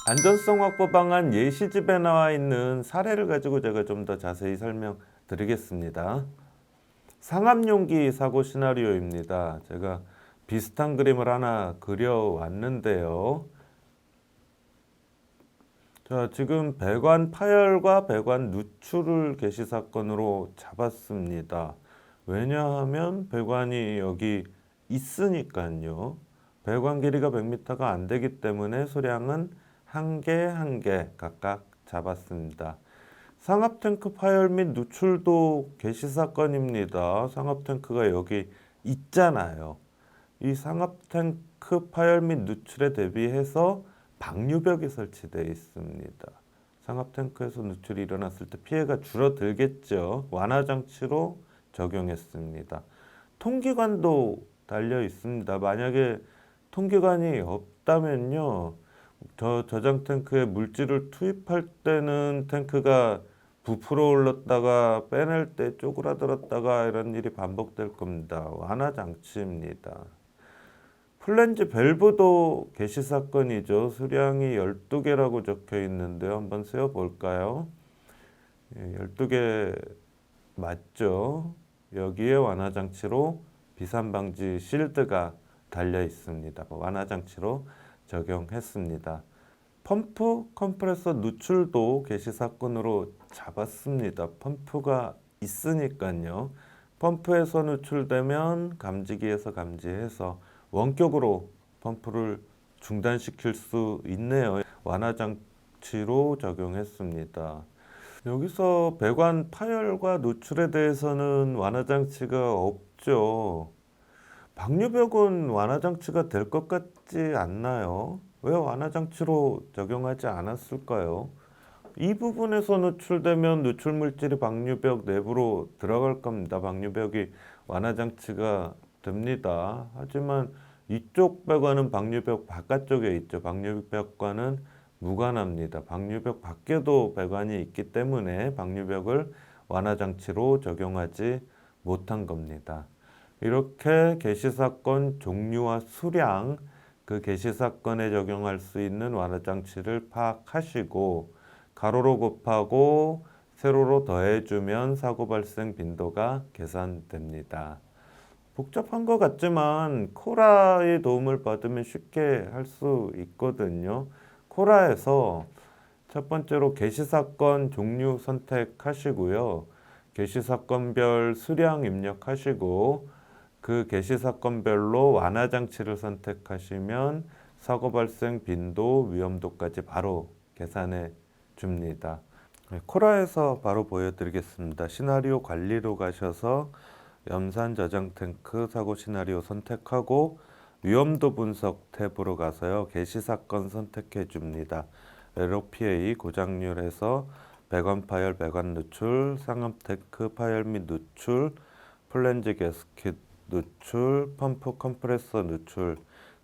안전성 확보 방안 예시집에 나와 있는 사례를 가지고 제가 좀 더 자세히 설명드리겠습니다. 상압용기 사고 시나리오입니다. 제가 비슷한 그림을 하나 그려왔는데요. 자, 지금 배관 파열과 배관 누출을 개시 사건으로 잡았습니다. 왜냐하면 배관이 여기 있으니까요. 배관 길이가 100m가 안 되기 때문에 수량은 한 개 각각 잡았습니다. 상압 탱크 파열 및 누출도 개시 사건입니다. 상압 탱크가 여기 있잖아요. 이 상압 탱크 파열 및 누출에 대비해서 방류벽이 설치되어 있습니다. 상압 탱크에서 누출이 일어났을 때 피해가 줄어들겠죠. 완화 장치로 적용했습니다. 통기관도 달려 있습니다. 만약에 통기관이 없다면요, 저장 탱크에 물질을 투입할 때는 탱크가 부풀어 올랐다가 빼낼 때 쪼그라들었다가 이런 일이 반복될 겁니다. 완화 장치입니다. 플랜지 밸브도 개시 사건이죠. 수량이 12개라고 적혀 있는데요. 한번 세어 볼까요? 12개 맞죠? 여기에 완화 장치로 비산 방지 실드가 달려 있습니다. 완화 장치로 적용했습니다. 펌프 컴프레서 누출도 개시 사건으로 잡았습니다. 펌프가 있으니까요. 펌프에서 누출되면 감지기에서 감지해서 원격으로 펌프를 중단시킬 수 있네요. 완화 장치로 적용했습니다. 여기서 배관 파열과 누출에 대해서는 완화 장치가 없죠. 방류벽은 완화 장치가 될 것 같지 않나요? 왜 완화 장치로 적용하지 않았을까요? 이 부분에서 누출되면 누출 물질이 방류벽 내부로 들어갈 겁니다. 방류벽이 완화 장치가 됩니다. 하지만 이쪽 배관은 방류벽 바깥쪽에 있죠. 방류벽과는 무관합니다. 방류벽 밖에도 배관이 있기 때문에 방류벽을 완화 장치로 적용하지 못한 겁니다. 이렇게 개시 사건 종류와 수량, 그 개시 사건에 적용할 수 있는 완화 장치를 파악하시고 가로로 곱하고 세로로 더해주면 사고 발생 빈도가 계산됩니다. 복잡한 것 같지만 코라의 도움을 받으면 쉽게 할 수 있거든요. 코라에서 첫 번째로 개시 사건 종류 선택하시고요. 개시 사건별 수량 입력하시고 그 개시 사건별로 완화 장치를 선택하시면 사고 발생 빈도, 위험도까지 바로 계산해 줍니다. 코라에서 바로 보여드리겠습니다. 시나리오 관리로 가셔서 염산 저장 탱크 사고 시나리오 선택하고 위험도 분석 탭으로 가서요. 개시 사건 선택해 줍니다. LOPA 고장률에서 배관 파열, 배관 누출, 상압 탱크 파열 및 누출, 플랜지 가스켓 누출, 펌프 컴프레서 누출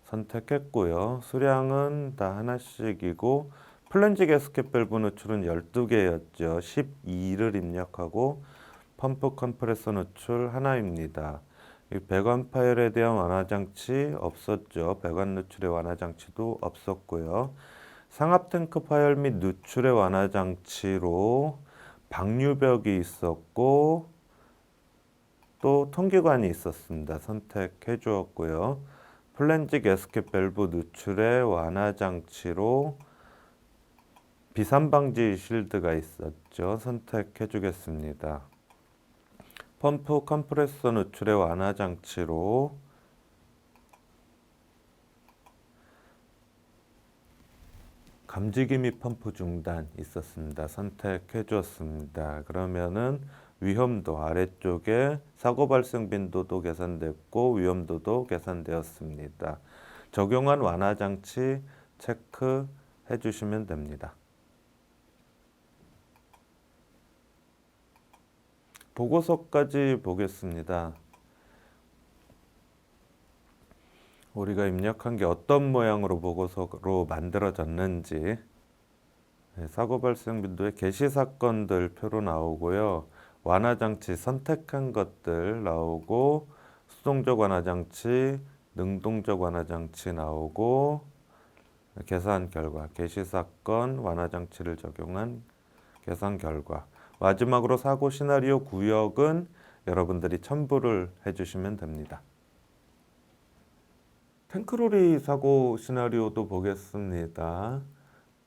선택했고요. 수량은 다 하나씩이고 플랜지 가스켓 밸브 누출은 12개였죠. 12를 입력하고 펌프 컴프레서 누출 하나입니다. 이 배관 파열에 대한 완화 장치 없었죠. 배관 누출의 완화 장치도 없었고요. 상압 탱크 파열 및 누출의 완화 장치로 방류벽이 있었고 또 통기관이 있었습니다. 선택해 주었고요. 플랜지 가스켓 밸브 누출의 완화 장치로 비산 방지 실드가 있었죠. 선택해 주겠습니다. 펌프 컴프레서 누출의 완화 장치로 감지기 및 펌프 중단 있었습니다. 선택해 주었습니다. 그러면은 위험도 아래쪽에 사고 발생 빈도도 계산됐고 위험도도 계산되었습니다. 적용한 완화 장치 체크해 주시면 됩니다. 보고서까지 보겠습니다. 우리가 입력한 게 어떤 모양으로 보고서로 만들어졌는지, 사고 발생 빈도의 개시 사건들 표로 나오고요. 완화 장치 선택한 것들 나오고 수동적 완화 장치, 능동적 완화 장치 나오고 계산 결과, 개시사건 완화장치를 적용한 계산 결과. 마지막으로 사고 시나리오 구역은 여러분들이 첨부를 해주시면 됩니다. 탱크로리 사고 시나리오도 보겠습니다.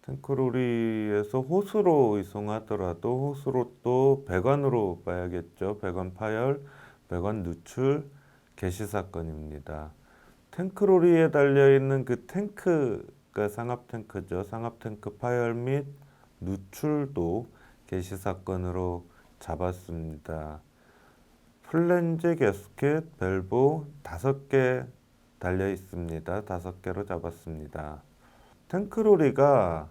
탱크로리에서 호수로 이송하더라도 호수로 또 배관으로 봐야겠죠. 배관 파열, 배관 누출, 개시 사건입니다. 탱크로리에 달려있는 그 탱크가 상압 탱크죠. 상압 탱크 파열 및 누출도 개시 사건으로 잡았습니다. 플랜지 게스켓 밸브 5개 달려 있습니다. 5개로 잡았습니다. 탱크로리가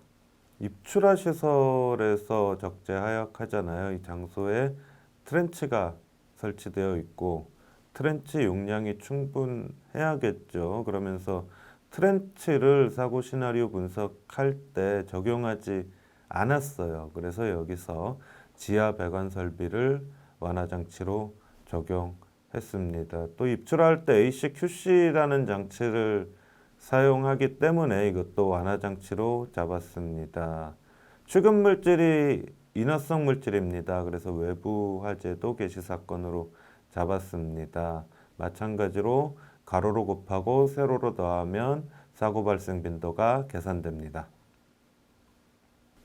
입출하 시설에서 적재하역하잖아요. 이 장소에 트렌치가 설치되어 있고 트렌치 용량이 충분해야겠죠. 그러면서 트렌치를 사고 시나리오 분석할 때 적용하지 않았어요. 그래서 여기서 지하 배관 설비를 완화 장치로 적용했습니다. 또 입출할 때 ACQC라는 장치를 사용하기 때문에 이것도 완화 장치로 잡았습니다. 취급 물질이 인화성 물질입니다. 그래서 외부 화재도 개시 사건으로 잡았습니다. 마찬가지로 가로로 곱하고 세로로 더하면 사고 발생 빈도가 계산됩니다.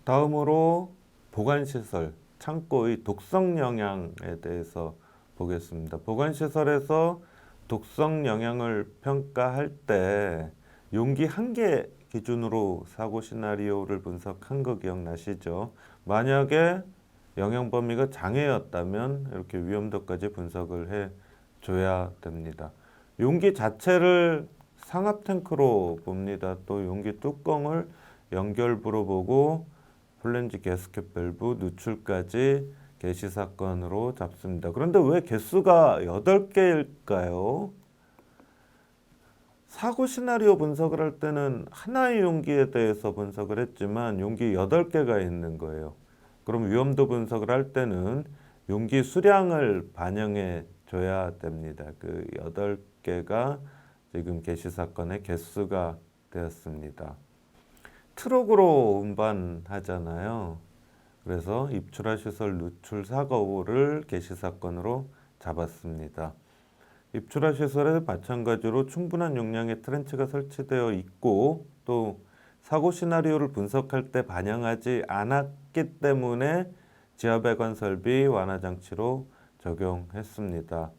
다음으로 보관시설, 창고의 독성 영향에 대해서 보겠습니다. 보관시설에서 독성 영향을 평가할 때 용기 1개 기준으로 사고 시나리오를 분석한 거 기억나시죠? 만약에 영향 범위가 장애였다면 이렇게 위험도까지 분석을 해 줘야 됩니다. 용기 자체를 상압 탱크로 봅니다. 또 용기 뚜껑을 연결부로 보고 플랜지 게스켓 밸브 누출까지 개시 사건으로 잡습니다. 그런데 왜 개수가 8개일까요? 사고 시나리오 분석을 할 때는 하나의 용기에 대해서 분석을 했지만 용기 8개가 있는 거예요. 그럼 위험도 분석을 할 때는 용기 수량을 반영해 줘야 됩니다. 그 8개가 지금 개시 사건의 개수가 되었습니다. 트럭으로 운반하잖아요. 그래서 입출하 시설 누출 사고를 개시 사건으로 잡았습니다. 입출하 시설에 마찬가지로 충분한 용량의 트렌치가 설치되어 있고 또 사고 시나리오를 분석할 때 반영하지 않았기 때문에 지하배관 설비 완화 장치로 적용했습니다.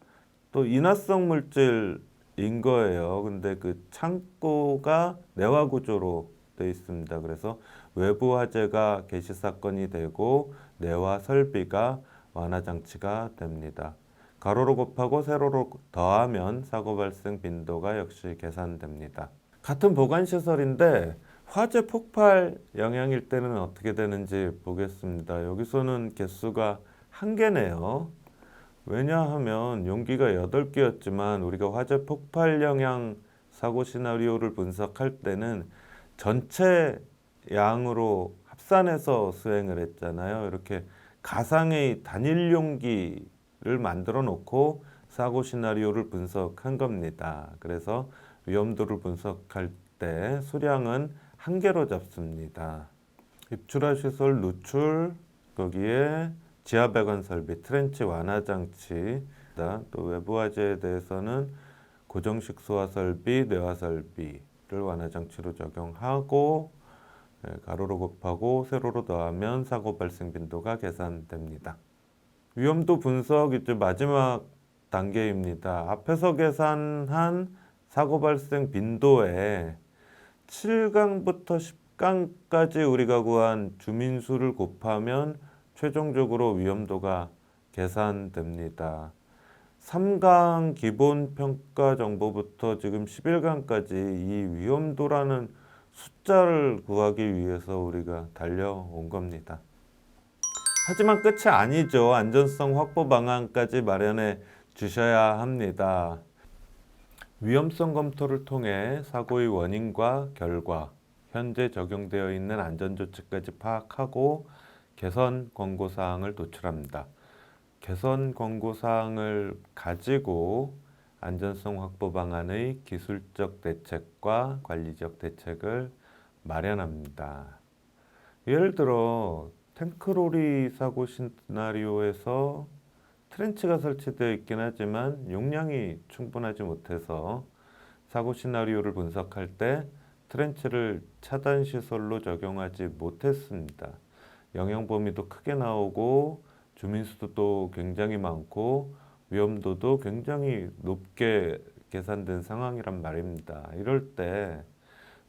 또 인화성 물질인 거예요. 근데 그 창고가 내화 구조로 되어 있습니다. 그래서 외부 화재가 개시 사건이 되고 내화 설비가 완화 장치가 됩니다. 가로로 곱하고 세로로 더하면 사고 발생 빈도가 역시 계산됩니다. 같은 보관 시설인데 화재 폭발 영향일 때는 어떻게 되는지 보겠습니다. 여기서는 개수가 1개네요. 왜냐하면 용기가 8개였지만 우리가 화재 폭발 영향 사고 시나리오를 분석할 때는 전체 양으로 합산해서 수행을 했잖아요. 이렇게 가상의 단일 용기를 만들어 놓고 사고 시나리오를 분석한 겁니다. 그래서 위험도를 분석할 때 수량은 1개로 잡습니다. 입출하 시설 누출, 거기에 지하배관 설비, 트렌치 완화 장치, 또 외부 화재에 대해서는 고정식 소화 설비, 내화 설비를 완화 장치로 적용하고 가로로 곱하고 세로로 더하면 사고 발생 빈도가 계산됩니다. 위험도 분석 이제 마지막 단계입니다. 앞에서 계산한 사고 발생 빈도에 7강부터 10강까지 우리가 구한 주민수를 곱하면 최종적으로 위험도가 계산됩니다. 3강 기본 평가 정보부터 지금 11강까지 이 위험도라는 숫자를 구하기 위해서 우리가 달려온 겁니다. 하지만 끝이 아니죠. 안전성 확보 방안까지 마련해 주셔야 합니다. 위험성 검토를 통해 사고의 원인과 결과, 현재 적용되어 있는 안전조치까지 파악하고 개선 권고사항을 도출합니다. 개선 권고사항을 가지고 안전성 확보 방안의 기술적 대책과 관리적 대책을 마련합니다. 예를 들어 탱크로리 사고 시나리오에서 트렌치가 설치되어 있긴 하지만 용량이 충분하지 못해서 사고 시나리오를 분석할 때 트렌치를 차단 시설로 적용하지 못했습니다. 영향 범위도 크게 나오고 주민 수도 굉장히 많고 위험도도 굉장히 높게 계산된 상황이란 말입니다. 이럴 때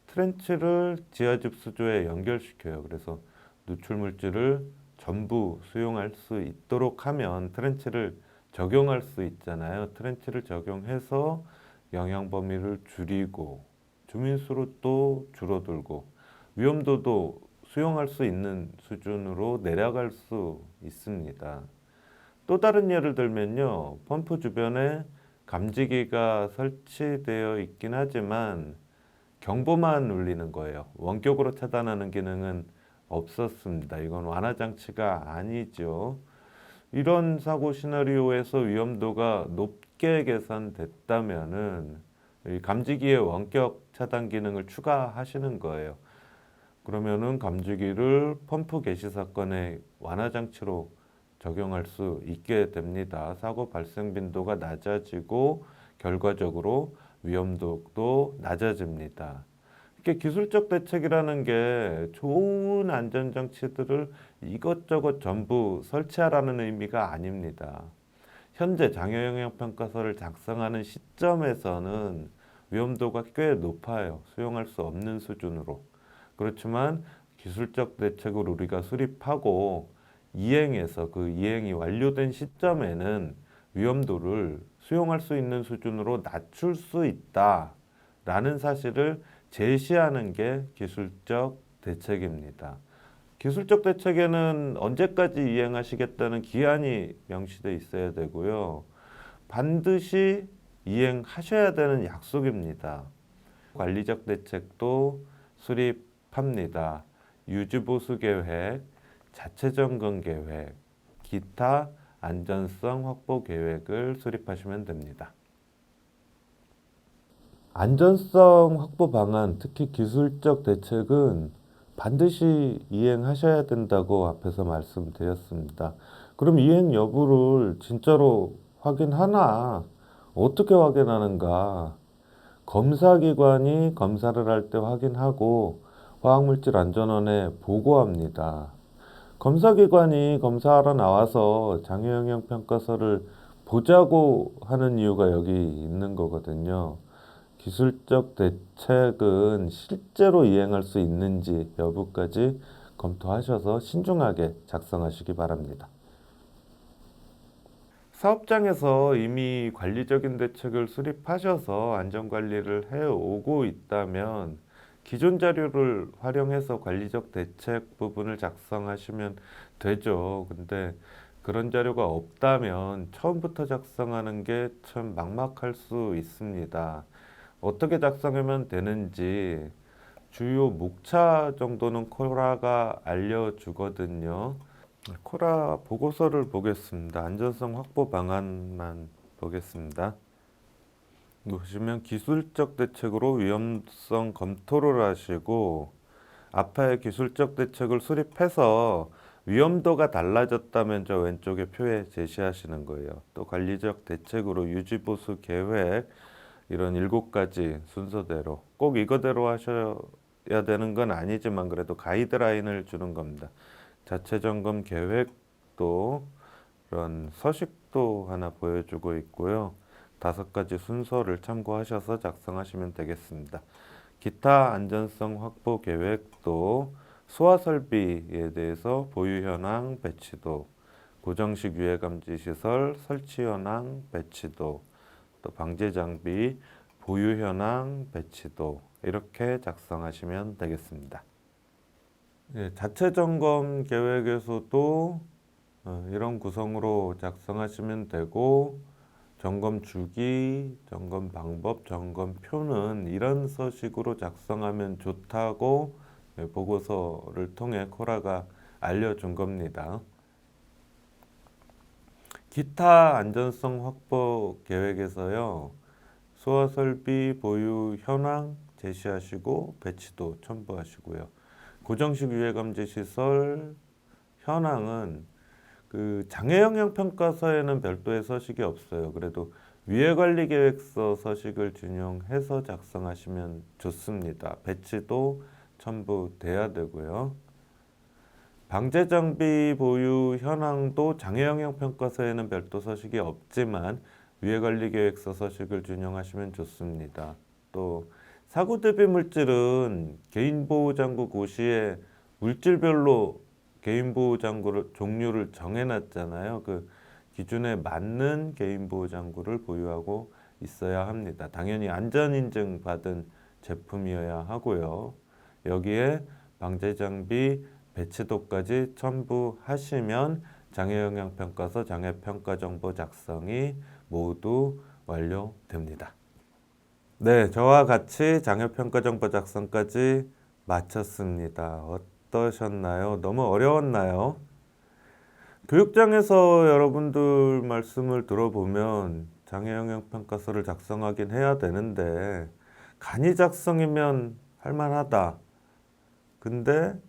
트렌치를 지하집 수조에 연결시켜요. 그래서 누출 물질을 전부 수용할 수 있도록 하면 트렌치를 적용할 수 있잖아요. 트렌치를 적용해서 영향 범위를 줄이고 주민 수로 또 줄어들고 위험도도 수용할 수 있는 수준으로 내려갈 수 있습니다. 또 다른 예를 들면요. 펌프 주변에 감지기가 설치되어 있긴 하지만 경보만 울리는 거예요. 원격으로 차단하는 기능은 없었습니다. 이건 완화 장치가 아니죠. 이런 사고 시나리오에서 위험도가 높게 계산됐다면은 이 감지기의 원격 차단 기능을 추가하시는 거예요. 그러면은 감지기를 펌프 개시 사건의 완화 장치로 적용할 수 있게 됩니다. 사고 발생 빈도가 낮아지고 결과적으로 위험도도 낮아집니다. 이렇게 기술적 대책이라는 게 좋은 안전장치들을 이것저것 전부 설치하라는 의미가 아닙니다. 현재 장애영향평가서를 작성하는 시점에서는 위험도가 꽤 높아요. 수용할 수 없는 수준으로. 그렇지만 기술적 대책을 우리가 수립하고 이행해서 그 이행이 완료된 시점에는 위험도를 수용할 수 있는 수준으로 낮출 수 있다라는 사실을 제시하는 게 기술적 대책입니다. 기술적 대책에는 언제까지 이행하시겠다는 기한이 명시되어 있어야 되고요. 반드시 이행하셔야 되는 약속입니다. 관리적 대책도 수립합니다. 유지보수 계획, 자체 점검 계획, 기타 안전성 확보 계획을 수립하시면 됩니다. 안전성 확보 방안, 특히 기술적 대책은 반드시 이행하셔야 된다고 앞에서 말씀드렸습니다. 그럼 이행 여부를 진짜로 확인하나? 어떻게 확인하는가? 검사기관이 검사를 할 때 확인하고 화학물질안전원에 보고합니다. 검사기관이 검사하러 나와서 장애영향평가서를 보자고 하는 이유가 여기 있는 거거든요. 기술적 대책은 실제로 이행할 수 있는지 여부까지 검토하셔서 신중하게 작성하시기 바랍니다. 사업장에서 이미 관리적인 대책을 수립하셔서 안전관리를 해오고 있다면 기존 자료를 활용해서 관리적 대책 부분을 작성하시면 되죠. 근데 그런 자료가 없다면 처음부터 작성하는 게 참 막막할 수 있습니다. 어떻게 작성하면 되는지 주요 목차 정도는 코라가 알려주거든요. 코라 보고서를 보겠습니다. 안전성 확보 방안만 보겠습니다. 보시면 기술적 대책으로 위험성 검토를 하시고 앞에 기술적 대책을 수립해서 위험도가 달라졌다면 저 왼쪽에 표에 제시하시는 거예요. 또 관리적 대책으로 유지보수 계획 이런 7가지 순서대로 꼭 이거대로 하셔야 되는 건 아니지만 그래도 가이드라인을 주는 겁니다. 자체 점검 계획도 이런 서식도 하나 보여주고 있고요. 5가지 순서를 참고하셔서 작성하시면 되겠습니다. 기타 안전성 확보 계획도 소화 설비에 대해서 보유 현황 배치도, 고정식 유해 감지 시설 설치 현황 배치도, 또 방제 장비 보유 현황 배치도 이렇게 작성하시면 되겠습니다. 자체 점검 계획에서도 이런 구성으로 작성하시면 되고 점검 주기, 점검 방법, 점검표는 이런 서식으로 작성하면 좋다고 보고서를 통해 코라가 알려준 겁니다. 기타 안전성 확보 계획에서요. 소화 설비 보유 현황 제시하시고 배치도 첨부하시고요. 고정식 유해감지 시설 현황은 그 장애 영향 평가서에는 별도의 서식이 없어요. 그래도 위해관리계획서 서식을 준용해서 작성하시면 좋습니다. 배치도 첨부돼야 되고요. 방제장비 보유 현황도 장애 영향 평가서에는 별도 서식이 없지만 위해관리계획서 서식을 준용하시면 좋습니다. 또 사고 대비 물질은 개인보호장구 고시에 물질별로 개인보호장구를 종류를 정해놨잖아요. 그 기준에 맞는 개인보호장구를 보유하고 있어야 합니다. 당연히 안전인증 받은 제품이어야 하고요. 여기에 방제장비 배치도까지 첨부하시면 장애영향평가서 장애평가정보 작성이 모두 완료됩니다. 네, 저와 같이 장애평가정보 작성까지 마쳤습니다. 어떠셨나요? 너무 어려웠나요? 교육장에서 여러분들 말씀을 들어보면 장애영향평가서를 작성하긴 해야 되는데 간이 작성이면 할만하다. 근데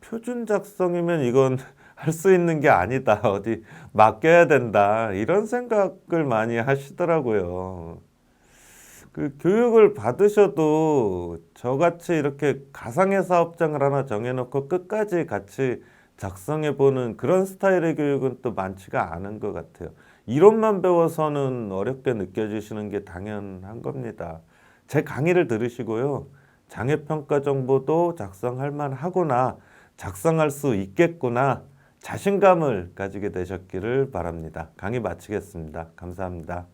표준 작성이면 이건 할 수 있는 게 아니다. 어디 맡겨야 된다. 이런 생각을 많이 하시더라고요. 그 교육을 받으셔도 저같이 이렇게 가상의 사업장을 하나 정해놓고 끝까지 같이 작성해보는 그런 스타일의 교육은 또 많지가 않은 것 같아요. 이론만 배워서는 어렵게 느껴지시는 게 당연한 겁니다. 제 강의를 들으시고요. 장애평가 정보도 작성할 만하구나, 작성할 수 있겠구나, 자신감을 가지게 되셨기를 바랍니다. 강의 마치겠습니다. 감사합니다.